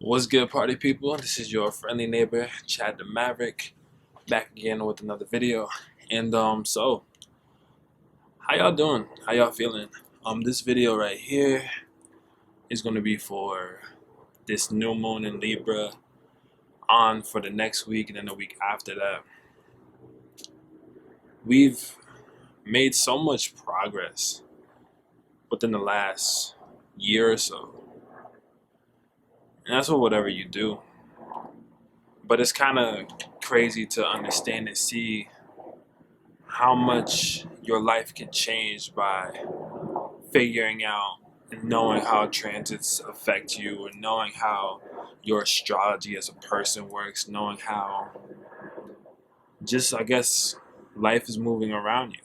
What's good, party people? This is your friendly neighbor, Chad the Maverick, back again with another video. And so how y'all doing? How y'all feeling? This video right here is gonna be for this new moon in Libra on for the next week and then the week after that. We've made so much progress within the last year or so, and that's what whatever you do. But it's kind of crazy to understand and see how much your life can change by figuring out and knowing how transits affect you, and knowing how your astrology as a person works, knowing how just, I guess, life is moving around you.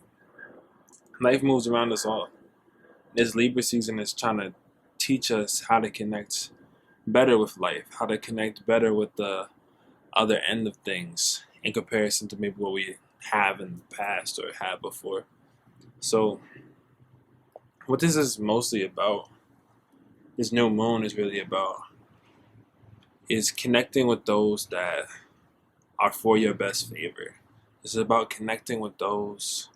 Life moves around us all. This Libra season is trying to teach us how to connect better with life, how to connect better with the other end of things in comparison to maybe what we have in the past or had before. So what this is mostly about, this new moon is really about, is connecting with those that are for your best favor. It's about connecting with those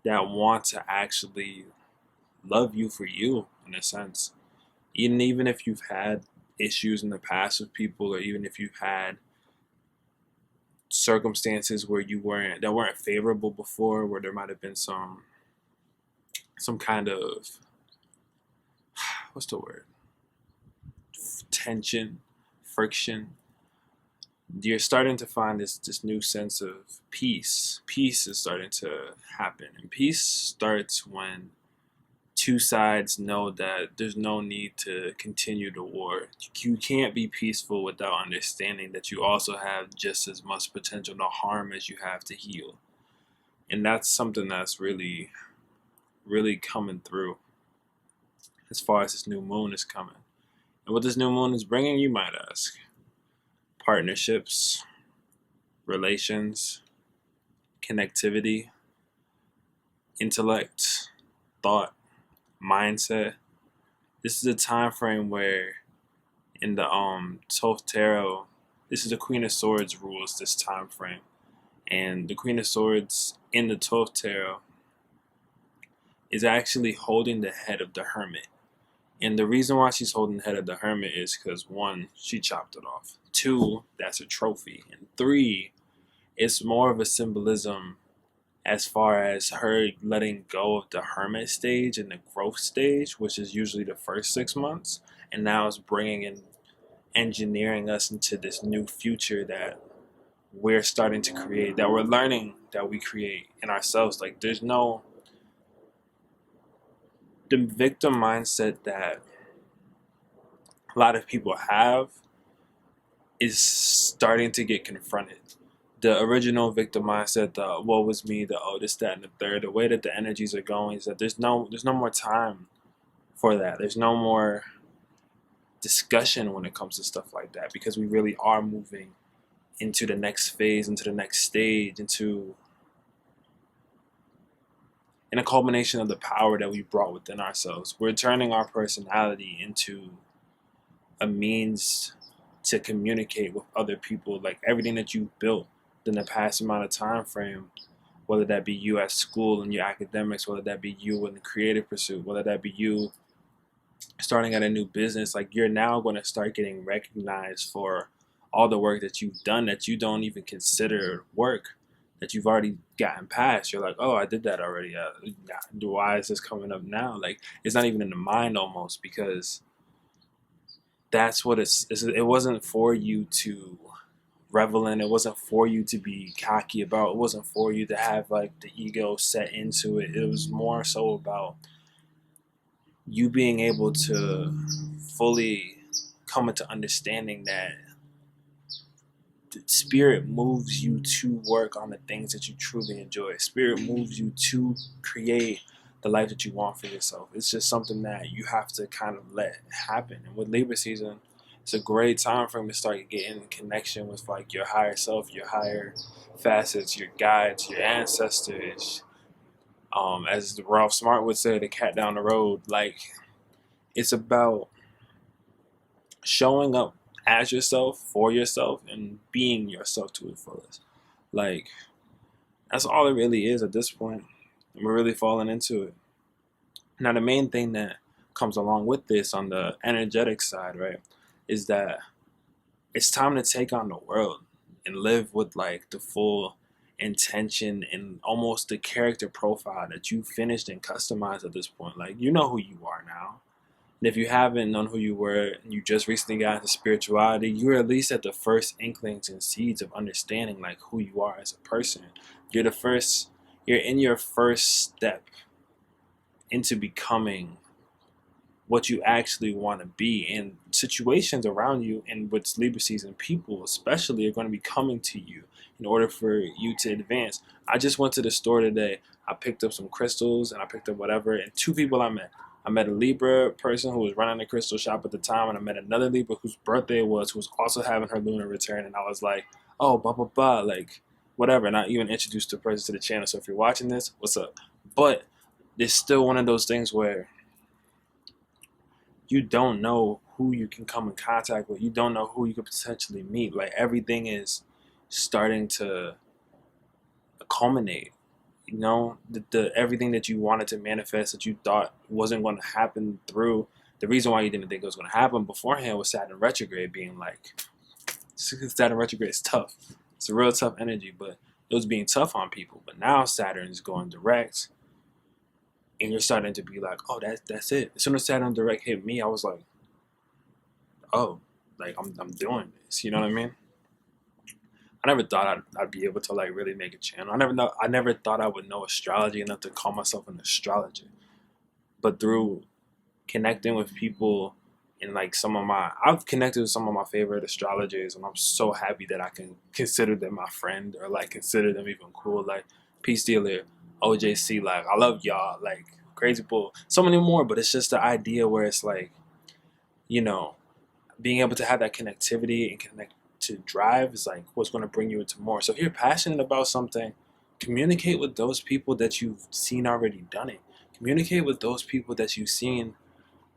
that want to actually love you for you, in a sense. Even if you've had issues in the past with people, or even if you've had circumstances where that weren't favorable before, where there might have been some kind of, what's the word, tension, friction, you're starting to find this new sense of peace. Peace is starting to happen, and peace starts when two sides know that there's no need to continue the war. You can't be peaceful without understanding that you also have just as much potential to harm as you have to heal. And that's something that's really, really coming through as far as this new moon is coming. And what this new moon is bringing, you might ask: partnerships, relations, connectivity, intellect, thought, mindset. This is a time frame where in the 12th tarot, this is the Queen of Swords rules this time frame. And the Queen of Swords in the 12th tarot is actually holding the head of the Hermit. And the reason why she's holding the head of the Hermit is because, one, she chopped it off. Two, that's a trophy. And three, it's more of a symbolism as far as her letting go of the Hermit stage and the growth stage, which is usually the first 6 months. And now it's bringing in, engineering us into this new future that we're starting to create, that we're learning that we create in ourselves. Like, there's no, the victim mindset that a lot of people have is starting to get confronted. The original victim mindset, the woe was me, the oh this, that, and the third, the way that the energies are going is that there's no more time for that. There's no more discussion when it comes to stuff like that, because we really are moving into the next phase, into the next stage, into in a culmination of the power that we brought within ourselves. We're turning our personality into a means to communicate with other people. Like, everything that you've built in the past amount of time frame, whether that be you at school and your academics, whether that be you in the creative pursuit, whether that be you starting at a new business, like, you're now going to start getting recognized for all the work that you've done that you don't even consider work, that you've already gotten past. You're like, oh, I did that already. Why is this coming up now? Like, it's not even in the mind almost, because that's what it wasn't for you to revel in. It wasn't for you to be cocky about. It wasn't for you to have like the ego set into it. It was more so about you being able to fully come into understanding that spirit moves you to work on the things that you truly enjoy. Spirit moves you to create the life that you want for yourself. It's just something that you have to kind of let happen. And with Libra season, it's a great time for me to start getting in connection with like your higher self, your higher facets, your guides, your ancestors. As Ralph Smart would say, the cat down the road. Like, it's about showing up as yourself, for yourself, and being yourself to the fullest. Like, that's all it really is at this point. And we're really falling into it. Now, the main thing that comes along with this on the energetic side, right, is that it's time to take on the world and live with like the full intention and almost the character profile that you finished and customized at this point. Like, you know who you are now. And if you haven't known who you were and you just recently got into spirituality, you're at least at the first inklings and seeds of understanding like who you are as a person. You're in your first step into becoming what you actually want to be. And situations around you and what's Libra season, people especially, are going to be coming to you in order for you to advance. I just went to the store today. I picked up some crystals and I picked up whatever, and two people I met. I met a Libra person who was running the crystal shop at the time, and I met another Libra whose birthday it was, who was also having her lunar return. And I was like, oh, blah, blah, blah, like, whatever. And I even introduced the person to the channel. So if you're watching this, what's up? But it's still one of those things where you don't know who you can come in contact with. You don't know who you could potentially meet. Like, everything is starting to culminate. You know, the everything that you wanted to manifest that you thought wasn't going to happen through. The reason why you didn't think it was going to happen beforehand was Saturn retrograde being like, Saturn retrograde is tough. It's a real tough energy, but it was being tough on people. But now Saturn is going direct, and you're starting to be like, oh, that's it. As soon as Saturn direct hit me, I was like, oh, like I'm doing this. You know what I mean? I never thought I'd be able to like really make a channel. I never thought I would know astrology enough to call myself an astrologer. But through connecting with people and like I've connected with some of my favorite astrologers, and I'm so happy that I can consider them my friend or like consider them even cool. Like Peace Dealer, OJC, like I love y'all, like Crazy Bull, so many more. But it's just the idea where it's like, you know, being able to have that connectivity and connect to drive is like what's going to bring you into more. So if you're passionate about something, communicate with those people that you've seen already done it. Communicate with those people that you've seen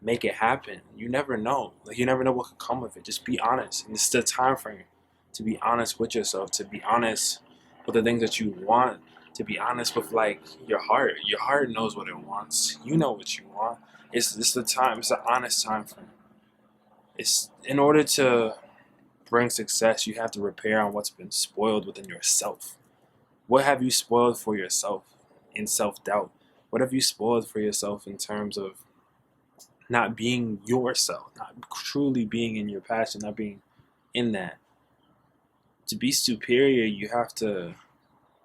make it happen. You never know. Like, you never know what could come of it. Just be honest. And it's the time frame to be honest with yourself, to be honest with the things that you want, to be honest with like your heart. Your heart knows what it wants. You know what you want. It's the time. It's an honest time frame. It's in order to bring success, you have to repair on what's been spoiled within yourself. What have you spoiled for yourself in self-doubt? What have you spoiled for yourself in terms of not being yourself, not truly being in your passion, not being in that? To be superior, you have to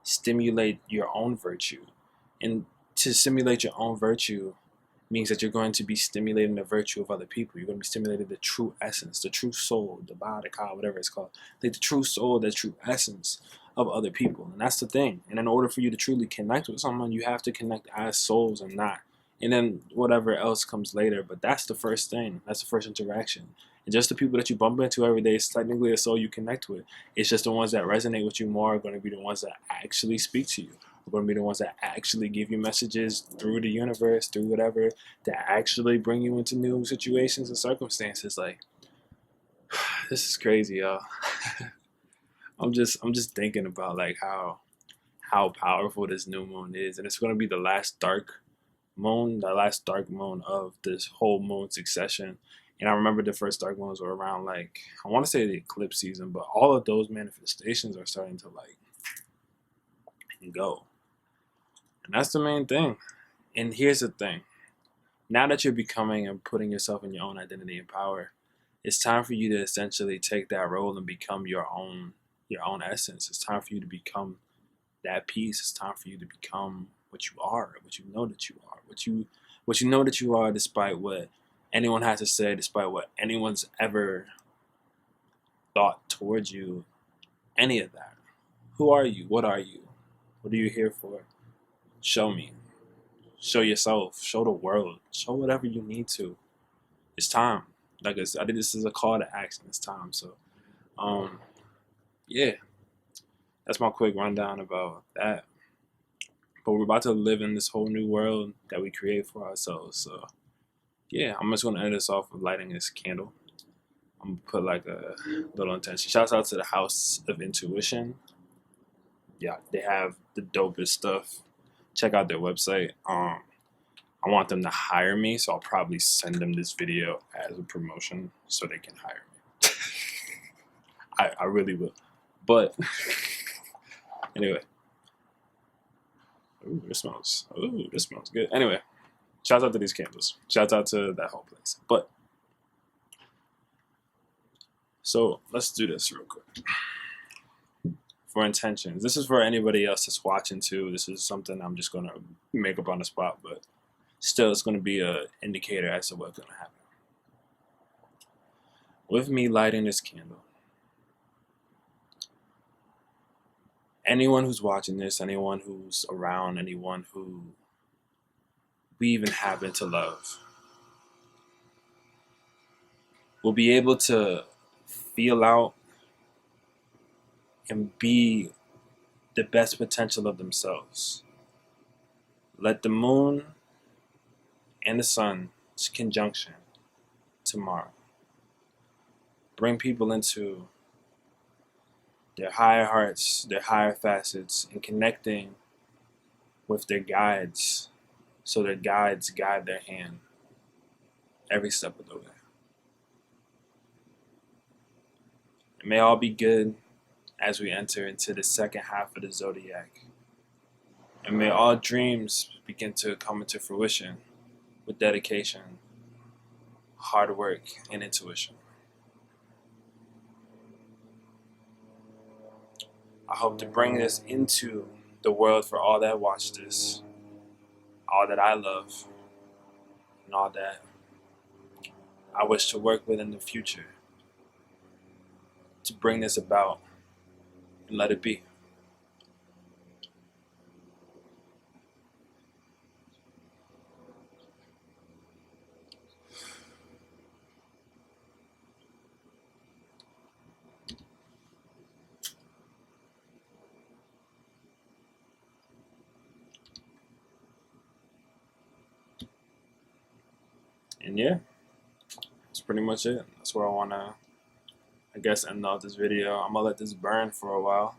stimulate your own virtue. And to stimulate your own virtue means that you're going to be stimulating the virtue of other people. You're going to be stimulating the true essence, the true soul, the ba, the ka, whatever it's called. Like the true soul, the true essence of other people. And that's the thing. And in order for you to truly connect with someone, you have to connect as souls and not. And then whatever else comes later. But that's the first thing. That's the first interaction. And just the people that you bump into every day is technically a soul you connect with. It's just the ones that resonate with you more are going to be the ones that actually speak to you. Are going to be the ones that actually give you messages through the universe, through whatever, that actually bring you into new situations and circumstances. Like, this is crazy, y'all. I'm just thinking about like how powerful this new moon is, and it's going to be the last dark moon of this whole moon succession. And I remember the first dark moons were around like, I want to say the eclipse season, but all of those manifestations are starting to like go. And that's the main thing. And here's the thing. Now that you're becoming and putting yourself in your own identity and power, it's time for you to essentially take that role and become your own essence. It's time for you to become that piece. It's time for you to become what you are, what you know that you are, what you know that you are, despite what anyone has to say, despite what anyone's ever thought towards you, any of that. Who are you? What are you? What are you here for? Show me. Show yourself. Show the world. Show whatever you need to. It's time. Like I said, I think this is a call to action. It's time. So, yeah, that's my quick rundown about that. But we're about to live in this whole new world that we create for ourselves. So, yeah, I'm just going to end this off with lighting this candle. I'm gonna put like a little intention. Shouts out to the House of Intuition. Yeah, they have the dopest stuff. Check out their website. I want them to hire me, so I'll probably send them this video as a promotion so they can hire me. I really will. But anyway. Ooh, this smells good. Anyway, shouts out to these candles. Shouts out to that whole place. But so let's do this real quick. For intentions. This is for anybody else that's watching too. This is something I'm just gonna make up on the spot, but still it's gonna be an indicator as to what's gonna happen. With me lighting this candle, anyone who's watching this, anyone who's around, anyone who we even happen to love will be able to feel out and be the best potential of themselves. Let the moon and the sun's conjunction tomorrow bring people into their higher hearts, their higher facets, and connecting with their guides so their guides guide their hand every step of the way. It may all be good as we enter into the second half of the zodiac. And may all dreams begin to come into fruition with dedication, hard work, and intuition. I hope to bring this into the world for all that watch this, all that I love, and all that I wish to work with in the future to bring this about and let it be. And yeah, that's pretty much it. That's where I want to, I guess, end off this video. I'm going to let this burn for a while.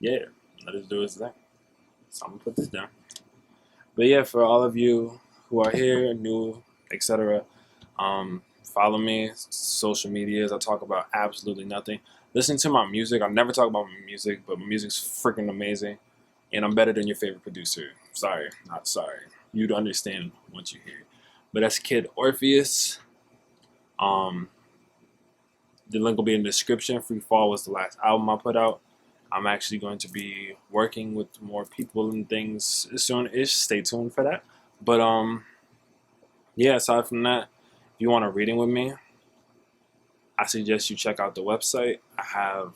Yeah, let it do its thing. So I'm going to put this down. But yeah, for all of you who are here, new, etc., follow me, social medias. I talk about absolutely nothing. Listen to my music. I never talk about my music, but my music's freaking amazing. And I'm better than your favorite producer. Sorry, not sorry. You'd understand once you hear it. But that's Kid Orpheus. The link will be in the description. Freefall was the last album I put out. I'm actually going to be working with more people and things soon-ish. Stay tuned for that. But yeah, aside from that, if you want a reading with me, I suggest you check out the website. I have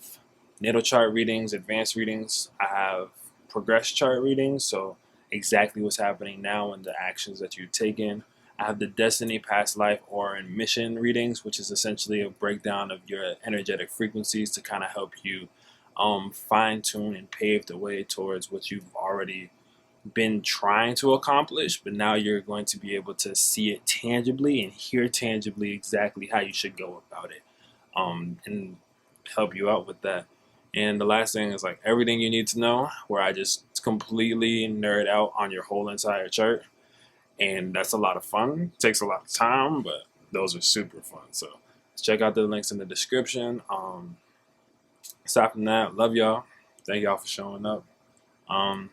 natal chart readings, advanced readings. I have progress chart readings, so exactly what's happening now and the actions that you've taken. I have the Destiny, Past Life, or and Mission readings, which is essentially a breakdown of your energetic frequencies to kind of help you fine-tune and pave the way towards what you've already been trying to accomplish, but now you're going to be able to see it tangibly and hear tangibly exactly how you should go about it, and help you out with that. And the last thing is like everything you need to know, where I just completely nerd out on your whole entire chart. And that's a lot of fun. It takes a lot of time, but those are super fun. So check out the links in the description. Aside from that, love y'all. Thank y'all for showing up. Holla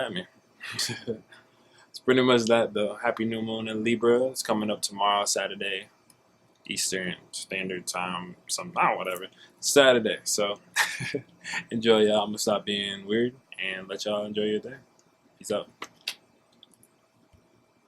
at me. It's pretty much that though. Happy new moon in Libra. It's coming up tomorrow, Saturday, Eastern Standard Time, whatever. Saturday. So enjoy y'all. I'm gonna stop being weird and let y'all enjoy your day. Peace out.